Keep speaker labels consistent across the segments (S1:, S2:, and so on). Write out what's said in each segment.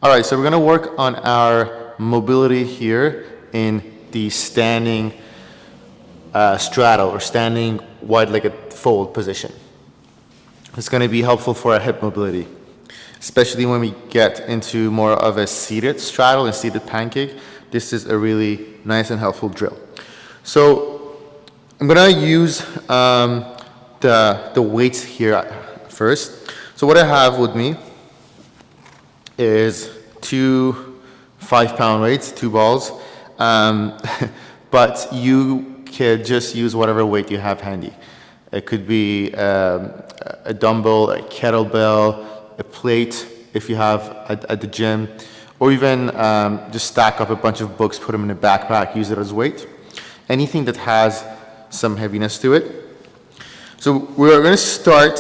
S1: All right, so we're going to work on our mobility here in the standing straddle or standing wide-legged fold position. It's going to be helpful for our hip mobility, especially when we get into more of a seated straddle and seated pancake. This is a really nice and helpful drill. So I'm going to use the weights here first. So what I have with me is 2 5-pound weights, 2 balls, but you can just use whatever weight you have handy. It could be a dumbbell, a kettlebell, a plate if you have at the gym, or even just stack up a bunch of books, put them in a backpack, use it as weight. Anything that has some heaviness to it. So we're going to start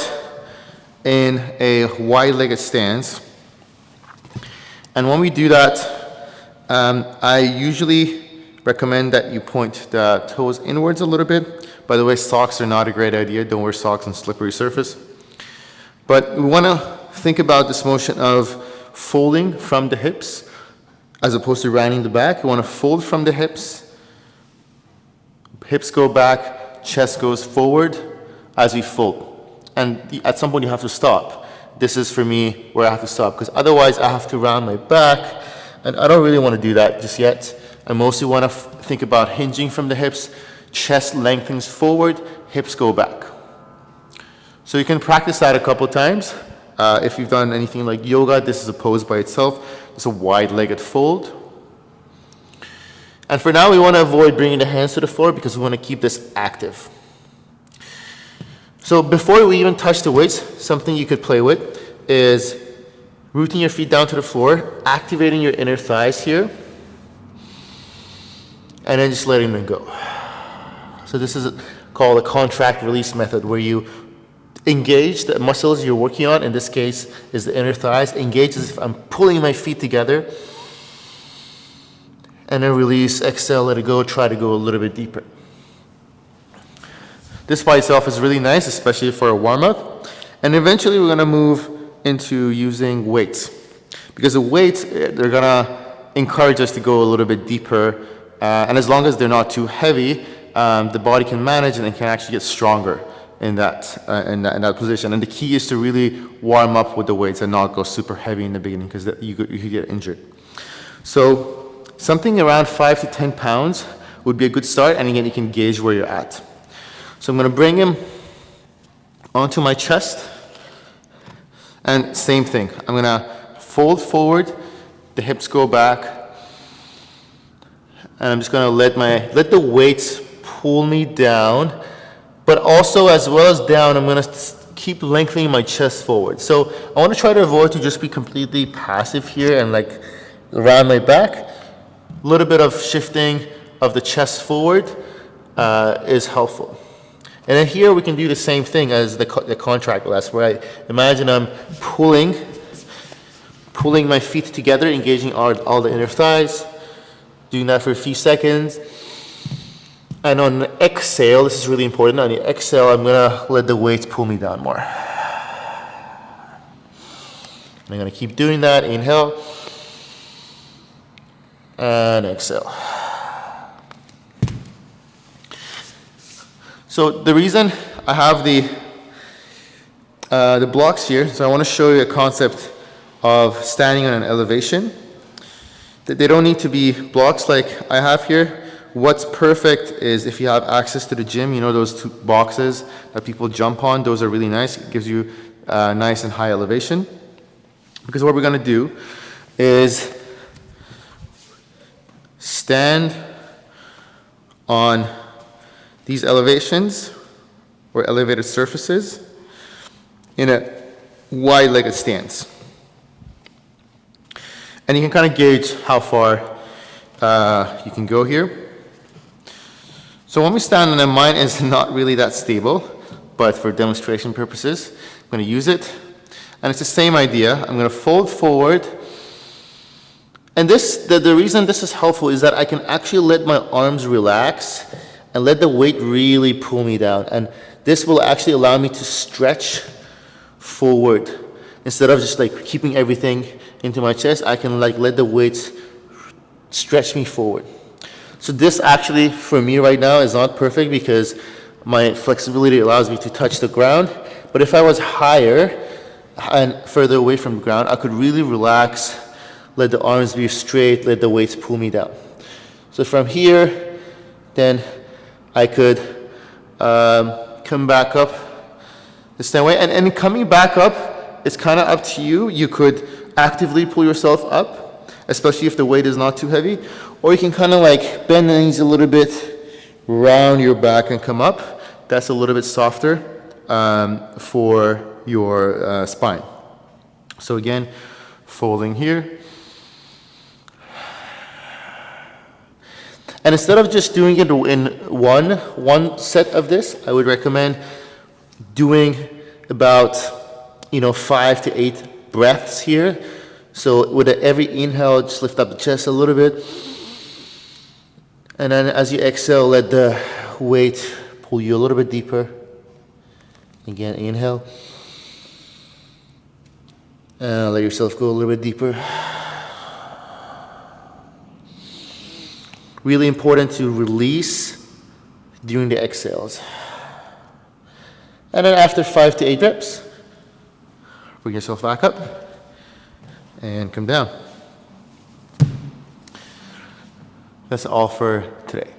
S1: in a wide-legged stance. And when we do that, I usually recommend that you point the toes inwards a little bit. By the way, socks are not a great idea. Don't wear socks on slippery surface. But we want to think about this motion of folding from the hips as opposed to rounding the back. We want to fold from the hips. Hips go back, chest goes forward as we fold. And at some point you have to stop. This is for me where I have to stop, because otherwise I have to round my back, and I don't really want to do that just yet. I mostly want to think about hinging from the hips, chest lengthens forward, hips go back. So you can practice that a couple times. If you've done anything like yoga, this is a pose by itself. It's a wide-legged fold. And for now, we want to avoid bringing the hands to the floor because we want to keep this active. So before we even touch the weights, something you could play with is rooting your feet down to the floor, activating your inner thighs here, and then just letting them go. So this is called a contract release method, where you engage the muscles you're working on. In this case is the inner thighs. Engage as if I'm pulling my feet together, and then release, exhale, let it go, try to go a little bit deeper. This by itself is really nice, especially for a warm-up. And eventually we're going to move into using weights, because the weights, they're going to encourage us to go a little bit deeper, and as long as they're not too heavy, the body can manage and it can actually get stronger in that position. And the key is to really warm up with the weights and not go super heavy in the beginning, because you could get injured. So something around 5 to 10 pounds would be a good start, and again, you can gauge where you're at. So I'm going to bring him onto my chest, and same thing. I'm going to fold forward, the hips go back, and I'm just going to let the weights pull me down, but also as well as down, I'm going to keep lengthening my chest forward. So I want to try to avoid to just be completely passive here and like around my back. A little bit of shifting of the chest forward is helpful. And then here we can do the same thing as the contract rest, where I imagine I'm pulling my feet together, engaging all the inner thighs, doing that for a few seconds. And on the exhale, this is really important, on the exhale, I'm going to let the weights pull me down more. And I'm going to keep doing that. Inhale and exhale. So the reason I have the blocks here, so I want to show you a concept of standing on an elevation. They don't need to be blocks like I have here. What's perfect is if you have access to the gym, you know those 2 boxes that people jump on, those are really nice. It gives you nice and high elevation. Because what we're going to do is stand on these elevations or elevated surfaces in a wide-legged stance. And you can kind of gauge how far you can go here. So when we stand on it, mine is not really that stable, but for demonstration purposes, I'm going to use it. And it's the same idea. I'm going to fold forward. And the reason this is helpful is that I can actually let my arms relax and let the weight really pull me down. And this will actually allow me to stretch forward instead of just like keeping everything into my chest, I can like let the weights stretch me forward. So this actually, for me right now, is not perfect because my flexibility allows me to touch the ground. But if I was higher and further away from the ground, I could really relax, let the arms be straight, let the weights pull me down. So from here, then I could come back up the same way. And coming back up, it's kind of up to you. You could actively pull yourself up, especially if the weight is not too heavy. Or you can kind of like bend the knees a little bit, round your back and come up. That's a little bit softer for your spine. So again, folding here. And instead of just doing it in one set of this, I would recommend doing about 5 to 8 breaths here. So with every inhale, just lift up the chest a little bit. And then as you exhale, let the weight pull you a little bit deeper. Again, inhale. And let yourself go a little bit deeper. Really important to release during the exhales. And then after 5 to 8 reps, bring yourself back up and come down. That's all for today.